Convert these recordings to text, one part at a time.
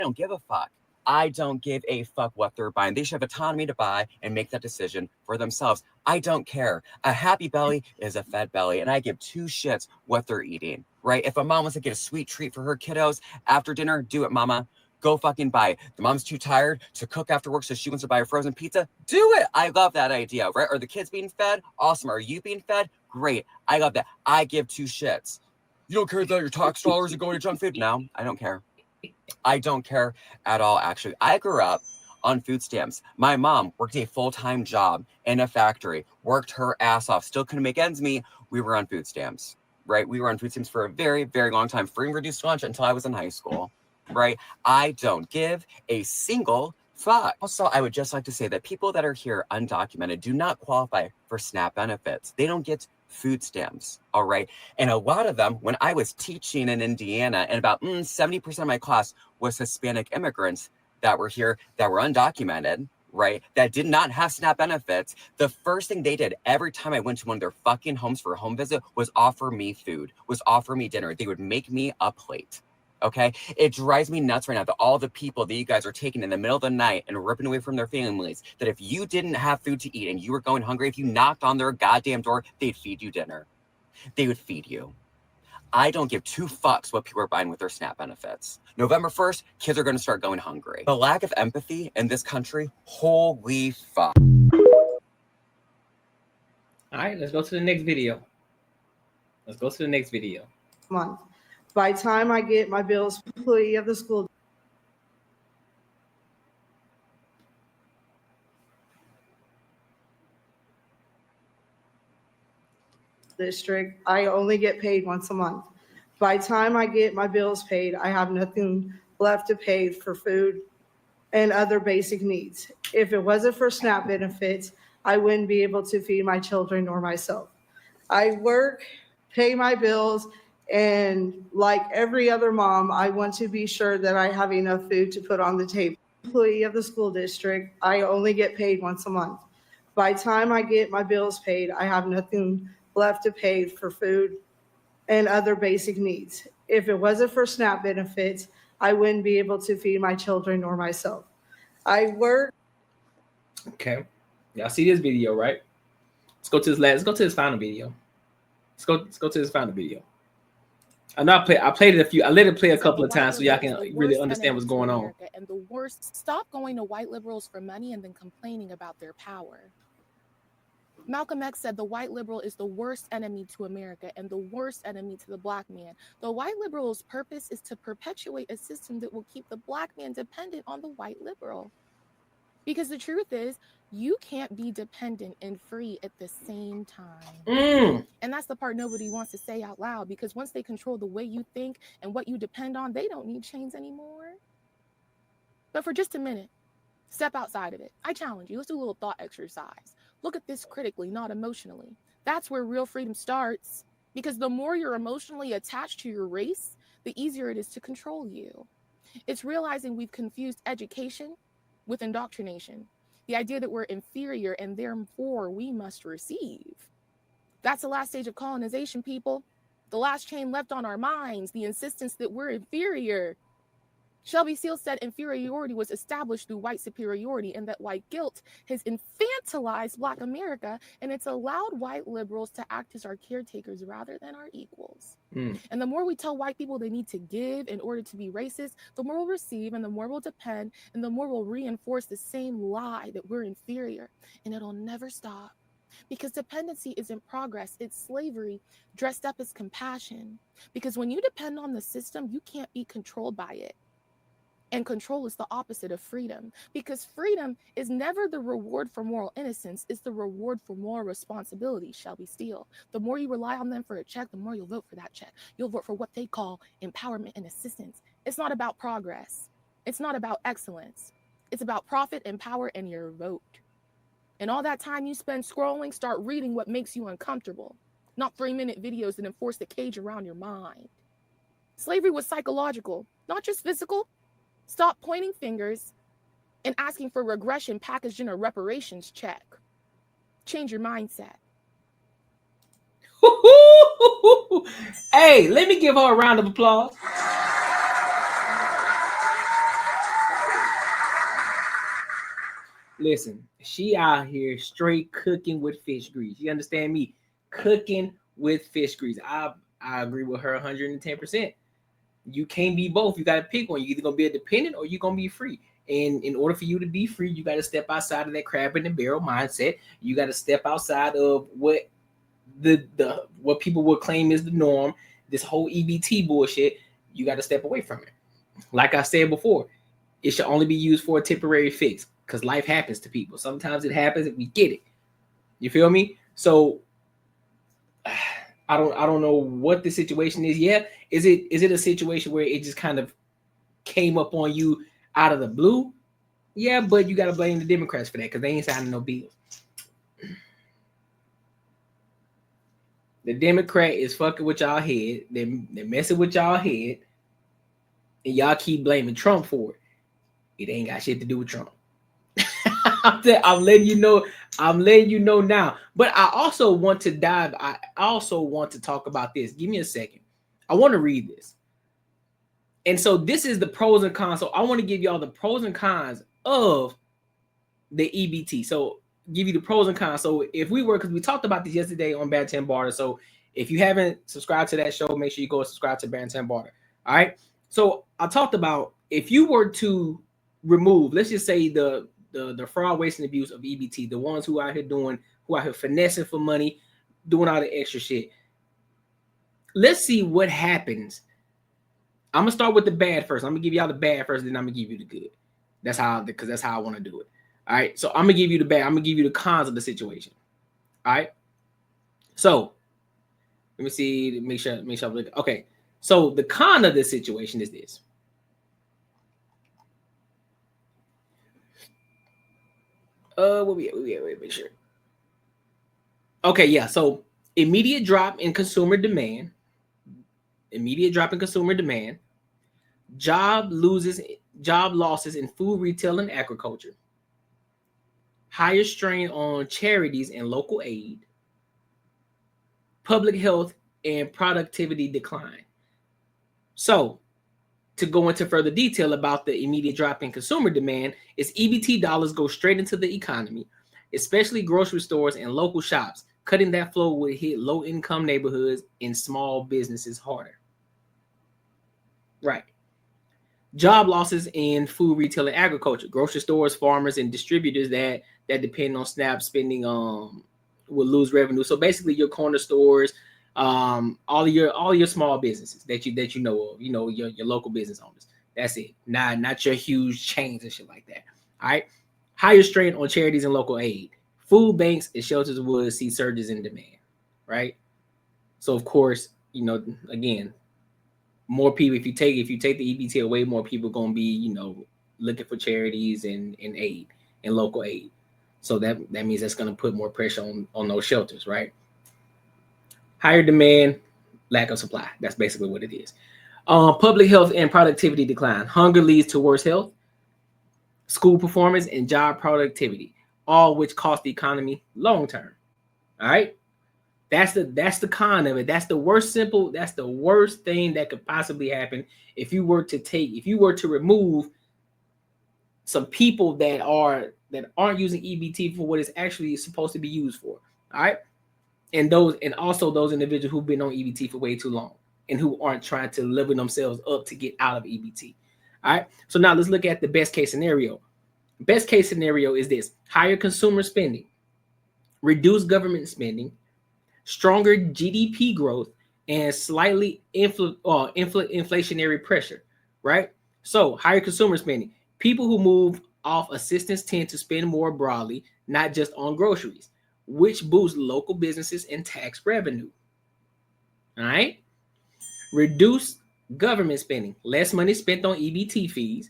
don't give a fuck. I don't give a fuck what they're buying. They should have autonomy to buy and make that decision for themselves. I don't care. A happy belly is a fed belly, and I give two shits what they're eating, right? If a mom wants to get a sweet treat for her kiddos after dinner, do it, mama. Go fucking buy it. The mom's too tired to cook after work, so she wants to buy a frozen pizza. Do it. I love that idea, right? Are the kids being fed? Awesome. Are you being fed? Great. I love that. I give two shits. You don't care that your tax dollars are going to junk food? No, I don't care. I don't care at all, actually. I grew up on food stamps. My mom worked a full-time job in a factory, worked her ass off, still couldn't make ends meet. We were on food stamps, right? We were on food stamps for a very, very long time, free and reduced lunch until I was in high school, right? I don't give a single fuck. Also, I would just like to say that people that are here undocumented do not qualify for SNAP benefits. They don't get food stamps, all right? And a lot of them, when I was teaching in Indiana, and about 70% of my class was Hispanic immigrants that were here, that were undocumented, right? That did not have SNAP benefits. The first thing they did every time I went to one of their fucking homes for a home visit was offer me food, was offer me dinner. They would make me a plate. Okay, it drives me nuts right now that all the people that you guys are taking in the middle of the night and ripping away from their families, that if you didn't have food to eat and you were going hungry, if you knocked on their goddamn door, they'd feed you dinner. They would feed you. I don't give two fucks what people are buying with their SNAP benefits. November 1st, kids are going to start going hungry. The lack of empathy in this country, holy fuck. All right, let's go to the next video. Month. By the time I get my bills, employee of the school district, I only get paid once a month. By the time I get my bills paid, I have nothing left to pay for food and other basic needs. If it wasn't for SNAP benefits, I wouldn't be able to feed my children or myself. I work, pay my bills, and like every other mom, I want to be sure that I have enough food to put on the table. Employee of the school district, I only get paid once a month. By the time I get my bills paid, I have nothing left to pay for food and other basic needs. If it wasn't for SNAP benefits, I wouldn't be able to feed my children or myself. I work. Okay, y'all see this video, right? Let's go to this final video. Let's go to this final video. I know I played it a few. I let it play a couple of times so y'all can really understand what's going on. And the worst, stop going to white liberals for money and then complaining about their power. Malcolm X said the white liberal is the worst enemy to America and the worst enemy to the black man. The white liberal's purpose is to perpetuate a system that will keep the black man dependent on the white liberal. Because the truth is, you can't be dependent and free at the same time. And that's the part nobody wants to say out loud, because once they control the way you think and what you depend on, they don't need chains anymore. But for just a minute, step outside of it. I challenge you. Let's do a little thought exercise. Look at this critically, not emotionally. That's where real freedom starts, because the more you're emotionally attached to your race, the easier it is to control you. It's realizing we've confused education with indoctrination. The idea that we're inferior and therefore we must receive. That's the last stage of colonization, people. The last chain left on our minds, the insistence that we're inferior. Shelby Seals said inferiority was established through white superiority, and that white guilt has infantilized Black America, and it's allowed white liberals to act as our caretakers rather than our equals. And the more we tell white people they need to give in order to be racist, the more we'll receive and the more we'll depend, and the more we'll reinforce the same lie that we're inferior. And it'll never stop, because dependency isn't progress, it's slavery dressed up as compassion. Because when you depend on the system, you can't be controlled by it. And control is the opposite of freedom, because freedom is never the reward for moral innocence. It's the reward for moral responsibility, Shelby Steele. The more you rely on them for a check, the more you'll vote for that check. You'll vote for what they call empowerment and assistance. It's not about progress. It's not about excellence. It's about profit and power and your vote. And all that time you spend scrolling, start reading what makes you uncomfortable, not 3-minute videos that enforce the cage around your mind. Slavery was psychological, not just physical. Stop pointing fingers and asking for regression packaged in a reparations check. Change your mindset. Hey, let me give her a round of applause. Listen, she out here straight cooking with fish grease. You understand me? Cooking with fish grease. I agree with her 110%. You can't be both. You got to pick one. You're either gonna be a dependent or you're gonna be free. And in order for you to be free, you got to step outside of that crab in the barrel mindset. You got to step outside of what what people would claim is the norm. This whole EBT bullshit. You got to step away from it. Like I said before, it should only be used for a temporary fix because life happens to people. Sometimes it happens and we get it. You feel me? So I don't know what the situation is. Yeah, is it a situation where it just kind of came up on you out of the blue? Yeah, but you got to blame the Democrats for that because they ain't signing no bills. The Democrat is fucking with y'all head. They're messing with y'all head. And y'all keep blaming Trump for it. It ain't got shit to do with Trump. I'm letting you know. I'm letting you know now. But I also want to dive. I also want to talk about this. Give me a second. I want to read this. And so this is the pros and cons. So I want to give y'all the pros and cons of the EBT. So give you the pros and cons. So if we were, because we talked about this yesterday on Bantam Barter. So if you haven't subscribed to that show, make sure you go and subscribe to Bantam Barter. All right. So I talked about if you were to remove, let's just say the fraud, waste, and abuse of EBT, the ones who out here finessing for money, doing all the extra shit. Let's see what happens. I'm gonna start with the bad first. I'm gonna give y'all the bad first, then I'm gonna give you the good. That's how I want to do it. All right. So I'm gonna give you the bad. I'm gonna give you the cons of the situation. All right. So let me see. Make sure. Okay. So the con of this situation is this. Wait, make sure. Okay, yeah. So immediate drop in consumer demand. Job losses in food, retail, and agriculture. Higher strain on charities and local aid. Public health and productivity decline. So, to go into further detail about the immediate drop in consumer demand, is EBT dollars go straight into the economy, especially grocery stores and local shops. Cutting that flow would hit low-income neighborhoods and small businesses harder. Right. Job losses in food, retail, and agriculture. Grocery stores, farmers, and distributors that depend on SNAP spending will lose revenue. So basically, your corner stores, all your small businesses that you know of, your local business owners. That's it. Not your huge chains and shit like that. All right. Higher strain on charities and local aid. Food banks and shelters would see surges in demand. Right. So of course, again, more people. If you take the EBT away, more people gonna be looking for charities and aid and local aid. So that means that's gonna put more pressure on those shelters. Right. Higher demand, lack of supply. That's basically what it is. Public health and productivity decline. Hunger leads to worse health, school performance, and job productivity, all which cost the economy long term. All right. That's the con of it. That's the worst thing that could possibly happen if you were to remove some people that aren't using EBT for what it's actually supposed to be used for. All right. And also those individuals who've been on EBT for way too long and who aren't trying to level themselves up to get out of EBT. All right. So now let's look at the best case scenario. Best case scenario is this: higher consumer spending, reduced government spending, stronger GDP growth, and slightly inflationary pressure. Right. So higher consumer spending. People who move off assistance tend to spend more broadly, not just on groceries, which boosts local businesses and tax revenue. All right. Reduce government spending. Less money spent on EBT fees.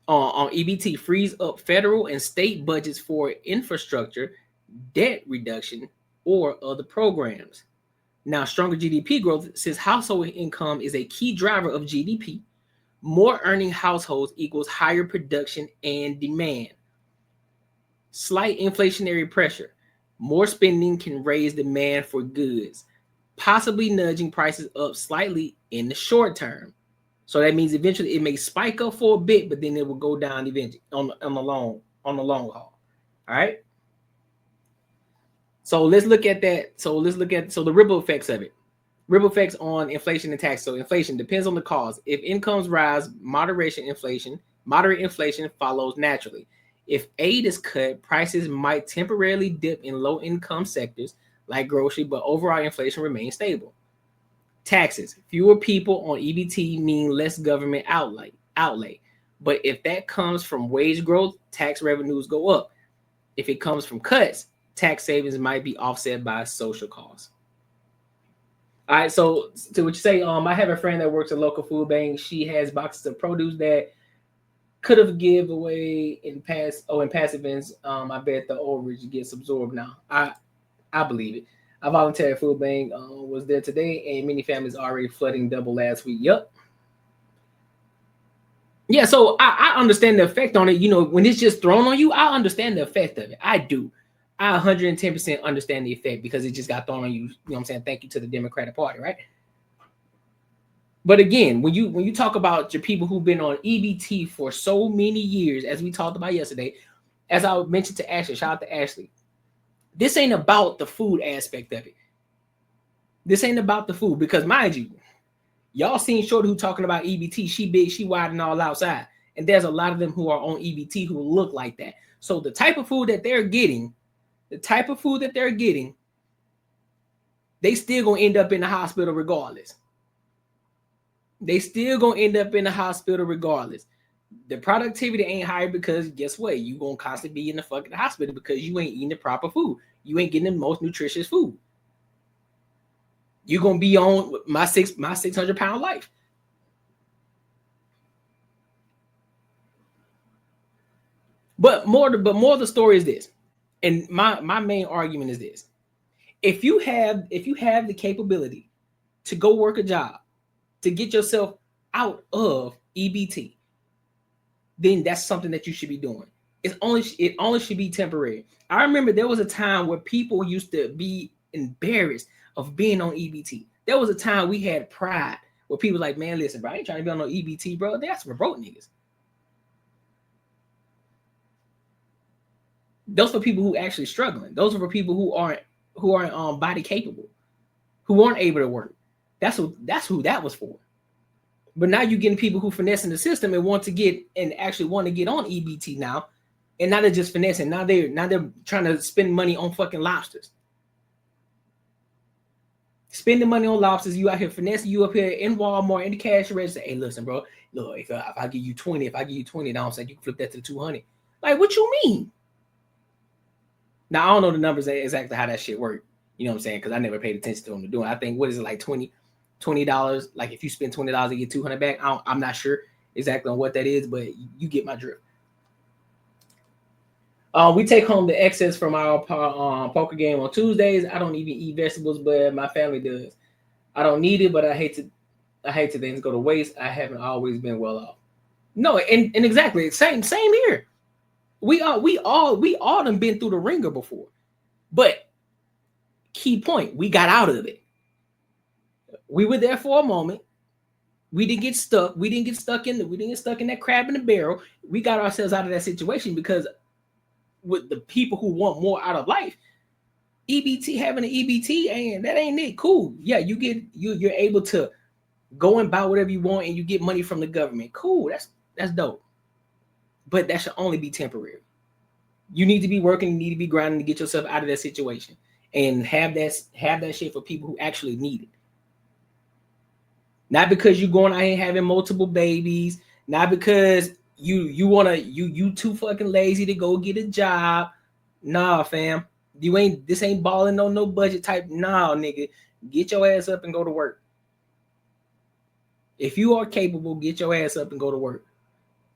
On EBT frees up federal and state budgets for infrastructure, debt reduction, or other programs. Now, stronger GDP growth, since household income is a key driver of GDP, more earning households equals higher production and demand. Slight inflationary pressure. More spending can raise demand for goods, possibly nudging prices up slightly in the short term. So that means eventually it may spike up for a bit, but then it will go down eventually on on the long haul. All right. So let's look at that. So the ripple effects of it. Ripple effects on inflation and tax. So inflation depends on the cause. If incomes rise, moderate inflation follows naturally. If aid is cut, prices might temporarily dip in low-income sectors like grocery, but overall inflation remains stable. Taxes. Fewer people on EBT mean less government outlay. But if that comes from wage growth, tax revenues go up. If it comes from cuts, tax savings might be offset by social costs. All right, so to what you say, I have a friend that works at a local food bank. She has boxes of produce that could have give away in past events. I bet the overage gets absorbed now. I believe it. A voluntary food bank was there today, and many families already flooding double last week. Yep. Yeah, so I understand the effect on it. You know, when it's just thrown on you, I understand the effect of it. I do. I 110% understand the effect because it just got thrown on you. You know what I'm saying? Thank you to the Democratic Party, right? But again, when you talk about your people who've been on EBT for so many years, as we talked about yesterday, as I mentioned to Ashley, shout out to Ashley, this ain't about the food aspect of it. This ain't about the food because, mind you, y'all seen Shorty who talking about EBT. She big, she wide and all outside. And there's a lot of them who are on EBT who look like that. So the type of food that they're getting, they still gonna end up in the hospital regardless. The productivity ain't high because guess what? You gonna constantly be in the fucking hospital because you ain't eating the proper food. You ain't getting the most nutritious food. You're gonna be on my 600-pound life. But more of the story is this. And my main argument is this: if you have the capability to go work a job to get yourself out of EBT, then that's something that you should be doing. It only should be temporary. I remember there was a time where people used to be embarrassed of being on EBT. There was a time we had pride where people like, man, listen, bro, I ain't trying to be on no EBT, bro. That's for broke niggas. Those are people who actually struggling. Those are for people who aren't body capable, who aren't able to work. That's who that was for. But now you're getting people who finessing the system and actually want to get on EBT now, and now they're just finessing. Now they're trying to spend money on fucking lobsters. Spending money on lobsters, you out here finessing. You up here in Walmart in the cash register. Hey, listen, bro. Look, if I give you 20, now I'm saying you can flip that to 200. Like, what you mean? Now, I don't know the numbers exactly how that shit worked. You know what I'm saying? Because I never paid attention to them to do it. I think, what is it, like $20? Like if you spend $20, you get $200 back. I'm not sure exactly on what that is, but you get my drift. We take home the excess from our poker game on Tuesdays. I don't even eat vegetables, but my family does. I don't need it, but I hate to things go to waste. I haven't always been well off. No, and exactly same here. We all done been through the ringer before, but key point, we got out of it. We were there for a moment. We didn't get stuck. We didn't get stuck in that crab in the barrel. We got ourselves out of that situation because with the people who want more out of life, having an EBT, and that ain't it. Cool. Yeah, you're able to go and buy whatever you want and you get money from the government. Cool. That's dope. But that should only be temporary. You need to be working, you need to be grinding to get yourself out of that situation and have that shit for people who actually need it. Not because you're going out here having multiple babies, not because you too fucking lazy to go get a job. Nah, fam. This ain't balling on no budget type. Nah, nigga. Get your ass up and go to work. If you are capable, get your ass up and go to work.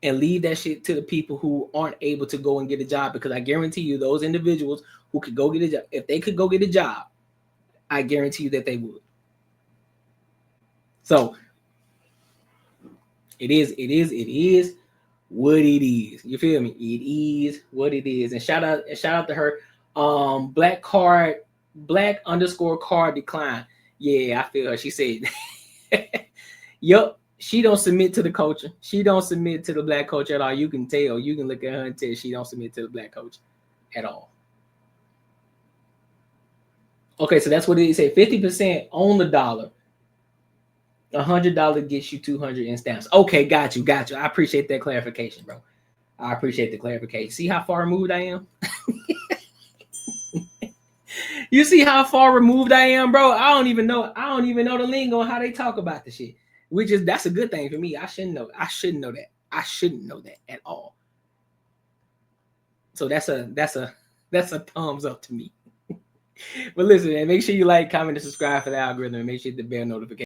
And leave that shit to the people who aren't able to go and get a job, because I guarantee you those individuals who could go get a job, if they could go get a job, I guarantee you that they would. So it is what it is. You feel me? It is what it is. And shout out to her. Black _card decline. Yeah, I feel her. She said, yup. She don't submit to the culture. She don't submit to the black culture at all. You can tell. You can look at her and tell she don't submit to the black culture at all. Okay, so that's what it say. 50% on the dollar. $100 gets you 200 in stamps. Okay, got you. I appreciate that clarification, bro. I appreciate the clarification. See how far removed I am? You see how far removed I am, bro? I don't even know the lingo on how they talk about the shit. That's a good thing for me. I shouldn't know that. I shouldn't know that at all. So that's a thumbs up to me. But listen, man, make sure you like, comment, and subscribe for the algorithm, and make sure you hit the bell notification.